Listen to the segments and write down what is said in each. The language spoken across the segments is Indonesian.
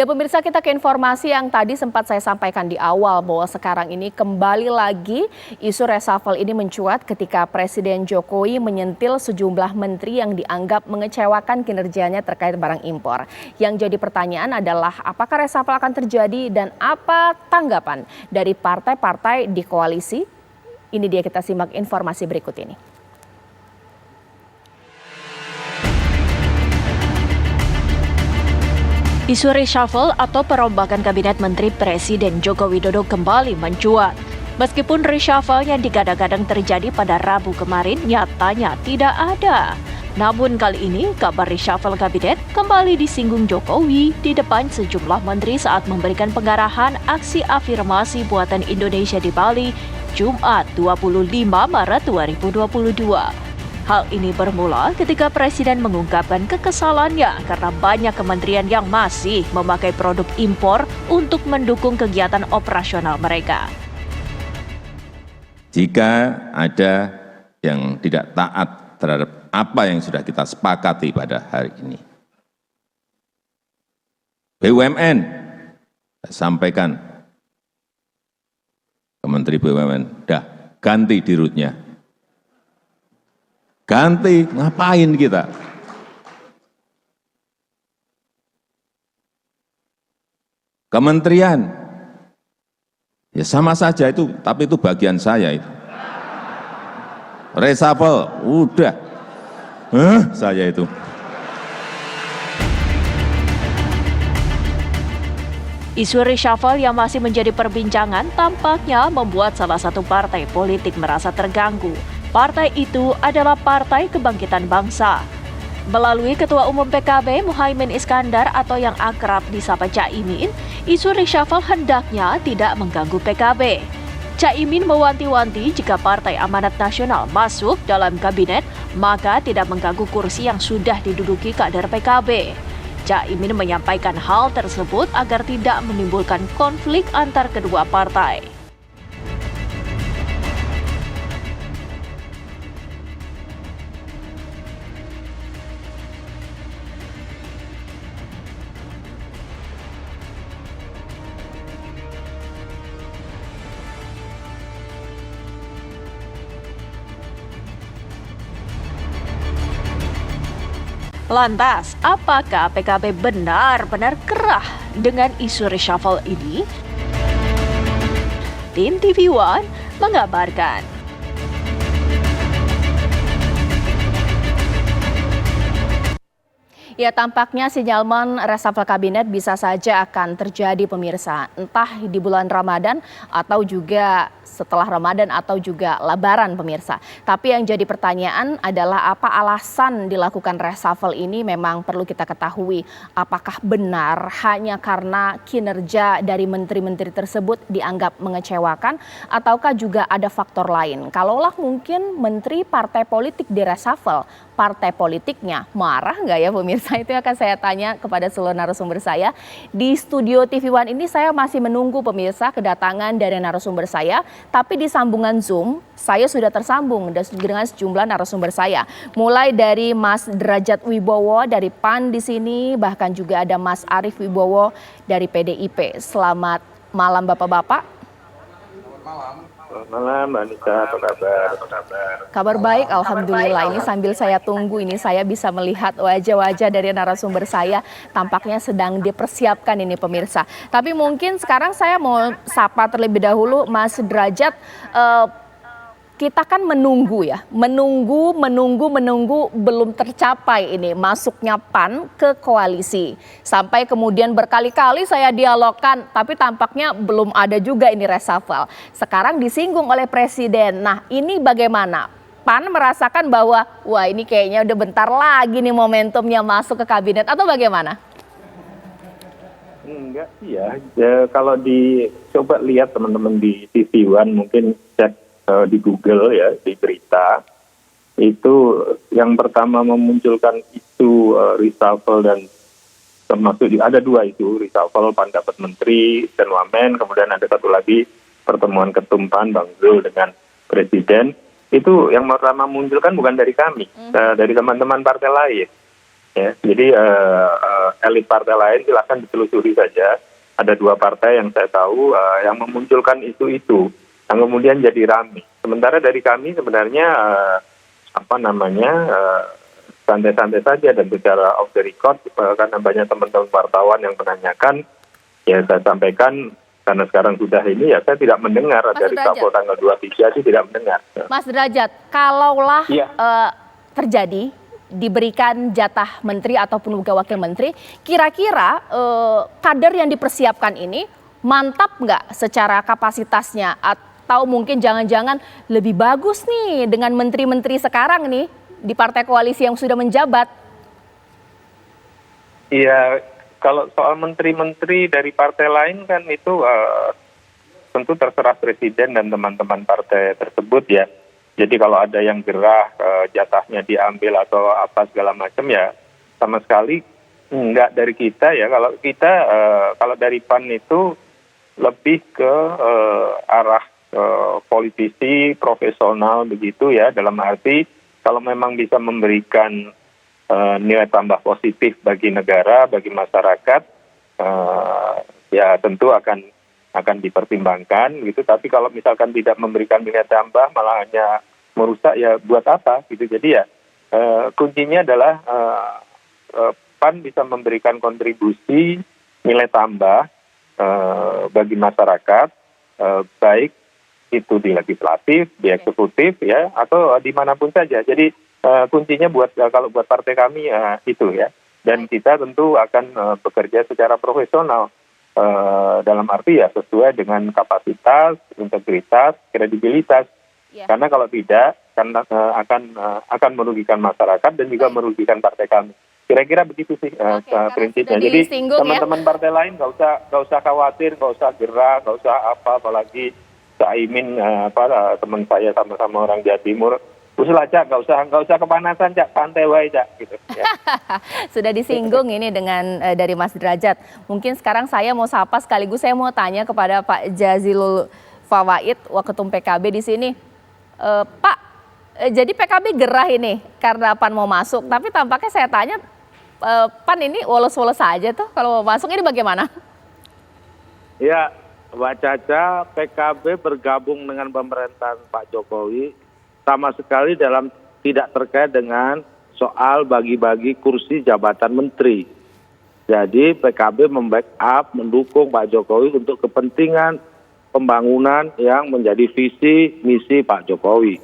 Ya pemirsa, kita ke informasi yang tadi sempat saya sampaikan di awal bahwa sekarang ini kembali lagi isu reshuffle ini mencuat ketika Presiden Jokowi menyentil sejumlah menteri yang dianggap mengecewakan kinerjanya terkait barang impor. Yang jadi pertanyaan adalah apakah reshuffle akan terjadi dan apa tanggapan dari partai-partai di koalisi? Ini dia, kita simak informasi berikut ini. Isu reshuffle atau perombakan kabinet menteri Presiden Joko Widodo kembali mencuat. Meskipun reshuffle yang digadang-gadang terjadi pada Rabu kemarin nyatanya tidak ada. Namun kali ini kabar reshuffle kabinet kembali disinggung Jokowi di depan sejumlah menteri saat memberikan pengarahan aksi afirmasi buatan Indonesia di Bali Jumat 25 Maret 2022. Hal ini bermula ketika Presiden mengungkapkan kekesalannya karena banyak kementerian yang masih memakai produk impor untuk mendukung kegiatan operasional mereka. Jika ada yang tidak taat terhadap apa yang sudah kita sepakati pada hari ini, BUMN, saya sampaikan ke Menteri BUMN, dah ganti dirutnya. Ganti, ngapain kita? Kementerian, ya sama saja itu, tapi itu bagian saya itu. Reshuffle, udah, saya itu. Isu reshuffle yang masih menjadi perbincangan tampaknya membuat salah satu partai politik merasa terganggu. Partai itu adalah Partai Kebangkitan Bangsa. Melalui Ketua Umum PKB Muhaimin Iskandar atau yang akrab disapa Caimin, isu reshuffle hendaknya tidak mengganggu PKB. Caimin mewanti-wanti jika Partai Amanat Nasional masuk dalam kabinet, maka tidak mengganggu kursi yang sudah diduduki kader PKB. Caimin menyampaikan hal tersebut agar tidak menimbulkan konflik antar kedua partai. Lantas, apakah PKB benar-benar kerah dengan isu reshuffle ini? Tim TV One mengabarkan. Ya, tampaknya sinyalmen reshuffle kabinet bisa saja akan terjadi pemirsa, entah di bulan Ramadan atau juga setelah Ramadan atau juga Lebaran pemirsa. Tapi yang jadi pertanyaan adalah apa alasan dilakukan reshuffle ini, memang perlu kita ketahui apakah benar hanya karena kinerja dari menteri-menteri tersebut dianggap mengecewakan ataukah juga ada faktor lain. Kalaulah mungkin menteri partai politik di reshuffle, partai politiknya marah nggak ya pemirsa? Itu akan saya tanya kepada seluruh narasumber saya. Di studio TV One ini saya masih menunggu pemirsa kedatangan dari narasumber saya. Tapi di sambungan Zoom saya sudah tersambung dengan sejumlah narasumber saya. Mulai dari Mas Derajat Wibowo dari PAN di sini, bahkan juga ada Mas Arief Wibowo dari PDIP. Selamat malam Bapak-bapak. Selamat malam Mbak Anissa, apa kabar? Kabar baik, alhamdulillah. Ini sambil saya tunggu ini saya bisa melihat wajah-wajah dari narasumber saya, tampaknya sedang dipersiapkan ini pemirsa. Tapi mungkin sekarang saya mau sapa terlebih dahulu Mas Derajat. Kita kan menunggu ya, menunggu belum tercapai ini masuknya PAN ke koalisi. Sampai kemudian berkali-kali saya dialogkan, tapi tampaknya belum ada juga ini reshuffle. Sekarang disinggung oleh Presiden. Nah, ini bagaimana? PAN merasakan bahwa wah ini kayaknya udah bentar lagi nih momentumnya masuk ke kabinet atau bagaimana? Enggak sih ya, kalau coba lihat teman-teman di TV One mungkin cek di Google ya, di berita itu yang pertama memunculkan isu reshuffle dan termasuk ada dua isu, reshuffle PAN dapat menteri dan wamen, kemudian ada satu lagi pertemuan ketum PAN Bang Zul dengan Presiden. Itu yang pertama muncul kan bukan dari kami, dari teman-teman partai lain. Ya, jadi elit partai lain silakan ditelusuri saja. Ada 2 partai yang saya tahu yang memunculkan isu itu, yang kemudian jadi ramai. Sementara dari kami sebenarnya santai-santai saja dan bicara off the record karena banyak teman-teman wartawan yang menanyakan, ya saya sampaikan karena sekarang sudah ini ya saya tidak mendengar dari Kapol tanggal 23 sih tidak mendengar. Mas Derajat, kalaulah Iya. terjadi diberikan jatah menteri ataupun juga wakil menteri, kira-kira kader yang dipersiapkan ini mantap nggak secara kapasitasnya? Atau mungkin jangan-jangan lebih bagus nih dengan menteri-menteri sekarang nih di partai koalisi yang sudah menjabat? Iya, kalau soal menteri-menteri dari partai lain kan itu tentu terserah presiden dan teman-teman partai tersebut ya. Jadi kalau ada yang gerah jatahnya diambil atau apa segala macam ya sama sekali enggak dari kita ya. Kalau kita kalau dari PAN itu lebih ke arah politisi profesional begitu ya, dalam arti kalau memang bisa memberikan nilai tambah positif bagi negara, bagi masyarakat, ya tentu akan dipertimbangkan gitu. Tapi kalau misalkan tidak memberikan nilai tambah malah hanya merusak, ya buat apa gitu. Jadi ya kuncinya adalah PAN bisa memberikan kontribusi nilai tambah bagi masyarakat, baik itu di legislatif, di eksekutif ya, atau dimanapun saja. Jadi kuncinya kalau buat partai kami itu ya. Dan kita tentu akan bekerja secara profesional. Dalam arti ya sesuai dengan kapasitas, integritas, kredibilitas. Karena kalau tidak akan merugikan masyarakat dan juga merugikan partai kami. Kira-kira begitu sih prinsipnya. Jadi teman-teman partai lain nggak usah khawatir, nggak usah gerah, nggak usah apalagi Caimin teman saya sama-sama orang Jawa Timur. Usul aja, nggak usah kepanasan, Cak, santai wae, Cak, gitu. Ya. Sudah disinggung ini dengan dari Mas Derajat. Mungkin sekarang saya mau sapa sekaligus saya mau tanya kepada Pak Jazilul Fawait, Waketum PKB di sini. Pak, jadi PKB gerah ini karena PAN mau masuk, tapi tampaknya saya tanya PAN ini wolos-wolos saja tuh kalau mau masuk, ini bagaimana? Ya, Mbak Caca, PKB bergabung dengan pemerintahan Pak Jokowi sama sekali tidak terkait dengan soal bagi-bagi kursi jabatan menteri. Jadi PKB membackup, mendukung Pak Jokowi untuk kepentingan pembangunan yang menjadi visi misi Pak Jokowi.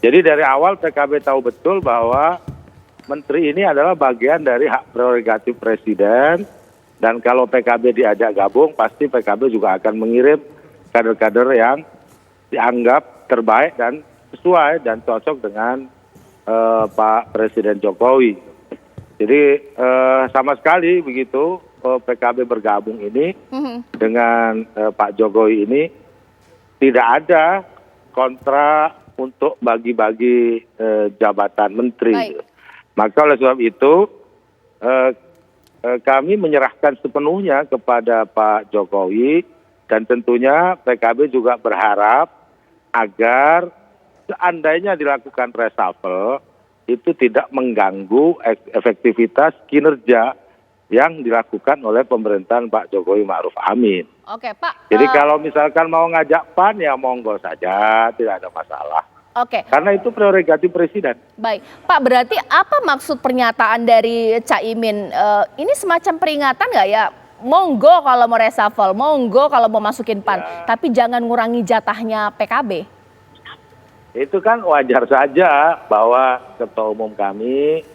Jadi dari awal PKB tahu betul bahwa menteri ini adalah bagian dari hak prerogatif presiden, dan kalau PKB diajak gabung pasti PKB juga akan mengirim kader-kader yang dianggap terbaik dan sesuai dan cocok dengan Pak Presiden Jokowi. Jadi sama sekali begitu PKB bergabung ini dengan Pak Jokowi ini tidak ada kontrak untuk bagi-bagi jabatan menteri. Baik. Maka oleh sebab itu kami menyerahkan sepenuhnya kepada Pak Jokowi, dan tentunya PKB juga berharap agar seandainya dilakukan reshuffle itu tidak mengganggu efektivitas kinerja yang dilakukan oleh pemerintahan Pak Jokowi Ma'ruf Amin. Oke, Pak. Jadi kalau misalkan mau ngajak PAN ya monggo saja, tidak ada masalah. Oke. Karena itu prerogatif presiden. Baik, Pak, berarti apa maksud pernyataan dari Caimin? Ini semacam peringatan nggak ya? Monggo kalau mau reshuffle, monggo kalau mau masukin PAN, tapi jangan ngurangi jatahnya PKB. Itu kan wajar saja bahwa Ketua Umum kami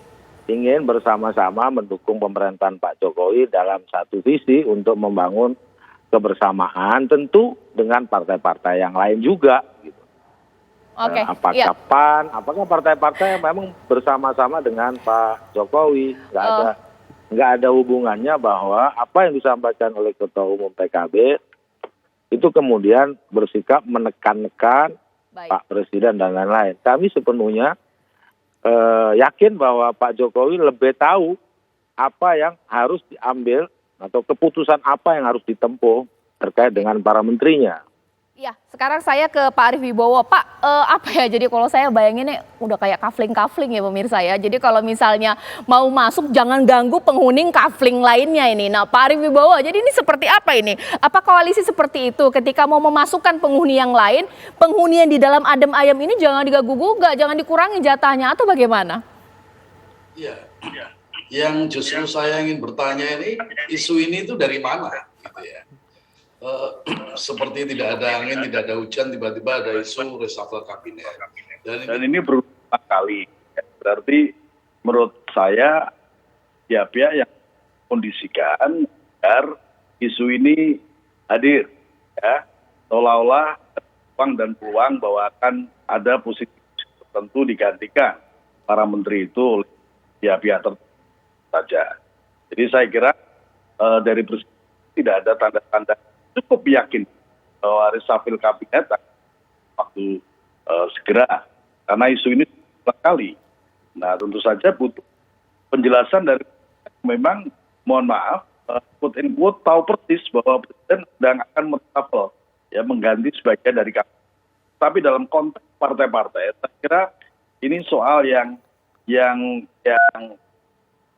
ingin bersama-sama mendukung pemerintahan Pak Jokowi dalam satu visi untuk membangun kebersamaan, tentu dengan partai-partai yang lain juga. Gitu. Oke. Apakah PAN, apakah partai-partai yang memang bersama-sama dengan Pak Jokowi, nggak ada hubungannya bahwa apa yang disampaikan oleh Ketua Umum PKB itu kemudian bersikap menekan-nekan Pak Presiden dan lain-lain. Kami sepenuhnya yakin bahwa Pak Jokowi lebih tahu apa yang harus diambil atau keputusan apa yang harus ditempuh terkait dengan para menterinya. Iya, sekarang saya ke Pak Arief Wibowo. Pak, apa ya, jadi kalau saya bayanginnya udah kayak kafling-kafling ya pemirsa ya. Jadi kalau misalnya mau masuk jangan ganggu penghuni kafling lainnya ini. Nah Pak Arief Wibowo, jadi ini seperti apa ini? Apa koalisi seperti itu ketika mau memasukkan penghuni yang lain, penghuni yang di dalam adem ayam ini jangan diganggu-gugat, jangan dikurangi jatahnya atau bagaimana? Iya, yang justru saya ingin bertanya ini, isu ini itu dari mana? Gitu ya. Seperti tidak ada angin, tidak ada hujan, tiba-tiba ada isu reshuffle kabinet. Dan ini berulang kali. Berarti menurut saya ya pihak yang kondisikan agar isu ini hadir, ya, seolah-olah ruang dan peluang bahwa akan ada posisi tertentu digantikan para menteri itu oleh pihak-pihak tertentu saja. Jadi saya kira dari presiden tidak ada tanda-tanda cukup yakin bahwa reshuffle kabinet waktu segera, karena isu ini berulang kali. Nah tentu saja butuh penjelasan dari memang, mohon maaf, quote and quote tahu persis bahwa presiden sedang akan reshuffle, ya, mengganti sebagian dari kabinet. Tapi dalam konteks partai-partai, saya kira ini soal yang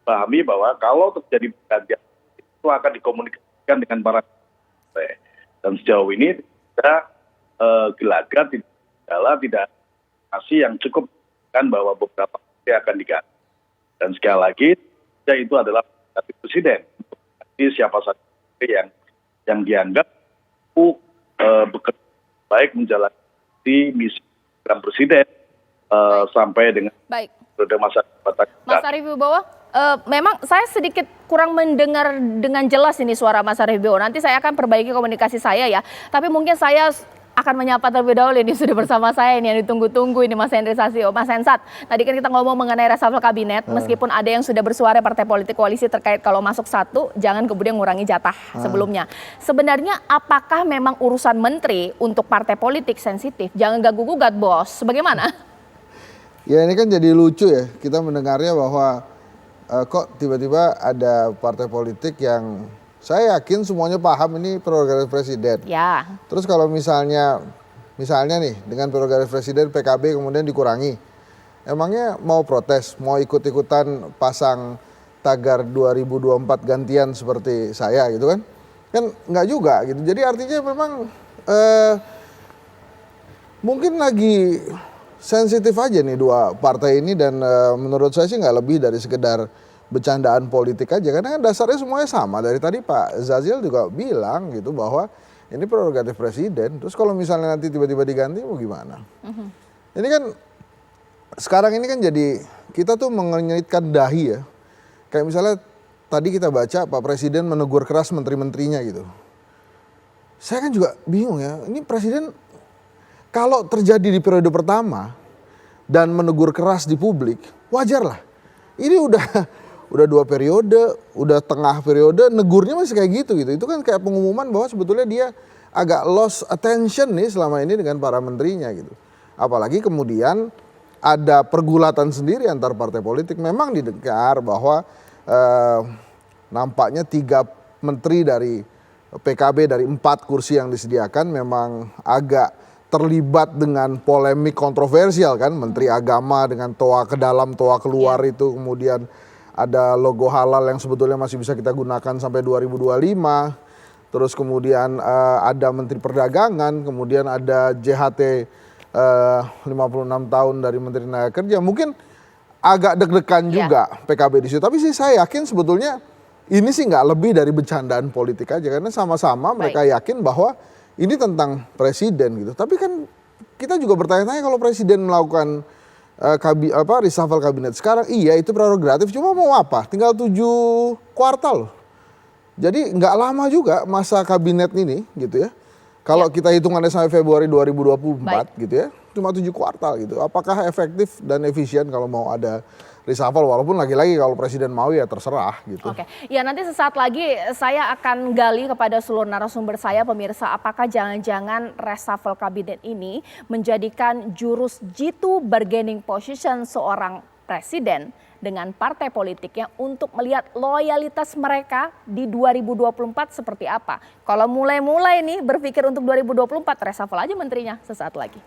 pahami bahwa kalau terjadi pergantian itu akan dikomunikasikan dengan para partai. Dan sejauh ini tidak gelagat, tidak masih yang cukup kan bahwa beberapa partai akan diganti. Dan sekali lagi itu adalah presiden. Jadi siapa saja yang dianggap bekerja baik menjalani misi program presiden sampai dengan periode masa jabatan. Mas Arief Wibowo, memang saya sedikit kurang mendengar dengan jelas ini suara Mas Arief Wibowo. Nanti saya akan perbaiki komunikasi saya ya. Tapi mungkin saya akan menyapa terlebih dahulu, ini sudah bersama saya ini yang ditunggu-tunggu ini Mas Henry Satrio. Mas Hensat, tadi kan kita ngomong mengenai reshuffle kabinet, meskipun ada yang sudah bersuara partai politik koalisi terkait kalau masuk satu, jangan kemudian ngurangi jatah sebelumnya. Sebenarnya apakah memang urusan menteri untuk partai politik sensitif? Jangan ganggu-gugat bos, bagaimana? Ya ini kan jadi lucu ya, kita mendengarnya bahwa kok tiba-tiba ada partai politik yang saya yakin semuanya paham ini prerogatif presiden. Ya. Terus kalau misalnya nih dengan prerogatif presiden PKB kemudian dikurangi, emangnya mau protes, mau ikut-ikutan pasang tagar 2024 gantian seperti saya gitu kan? Kan nggak juga gitu. Jadi artinya memang mungkin lagi sensitif aja nih dua partai ini dan menurut saya sih nggak lebih dari sekedar bercandaan politik aja, karena dasarnya semuanya sama. Dari tadi Pak Zazil juga bilang gitu bahwa ini prerogatif presiden, terus kalau misalnya nanti tiba-tiba diganti mau gimana? Ini kan sekarang ini kan jadi kita tuh mengenyitkan dahi ya, kayak misalnya tadi kita baca Pak Presiden menegur keras menteri-menterinya gitu. Saya kan juga bingung ya, ini presiden kalau terjadi di periode pertama dan menegur keras di publik, wajar lah. Ini udah 2 periode, udah tengah periode, negurnya masih kayak gitu. Itu kan kayak pengumuman bahwa sebetulnya dia agak lost attention nih selama ini dengan para menterinya gitu. Apalagi kemudian ada pergulatan sendiri antar partai politik. Memang didengar bahwa nampaknya 3 menteri dari PKB dari 4 kursi yang disediakan memang agak terlibat dengan polemik kontroversial kan. Menteri Agama dengan toa ke dalam, toa keluar itu, kemudian ada logo halal yang sebetulnya masih bisa kita gunakan sampai 2025. Terus kemudian ada Menteri Perdagangan, kemudian ada JHT 56 tahun dari Menteri Tenaga Kerja. Mungkin agak deg-degan juga PKB di situ. Tapi sih saya yakin sebetulnya ini sih nggak lebih dari bercandaan politik aja. Karena sama-sama mereka yakin bahwa ini tentang presiden gitu. Tapi kan kita juga bertanya-tanya kalau presiden melakukan reshuffle kabinet sekarang, iya itu prerogatif, cuma mau apa? Tinggal 7 kuartal. Jadi nggak lama juga masa kabinet ini gitu ya. Kalau kita hitungannya sampai Februari 2024 gitu ya, cuma 7 kuartal gitu. Apakah efektif dan efisien kalau mau ada reshuffle, walaupun lagi-lagi kalau presiden mau ya terserah gitu. Oke, ya nanti sesaat lagi saya akan gali kepada seluruh narasumber saya pemirsa, apakah jangan-jangan reshuffle kabinet ini menjadikan jurus jitu bargaining position seorang Presiden dengan partai politiknya untuk melihat loyalitas mereka di 2024 seperti apa. Kalau mulai-mulai nih berpikir untuk 2024, reshuffle aja menterinya sesaat lagi.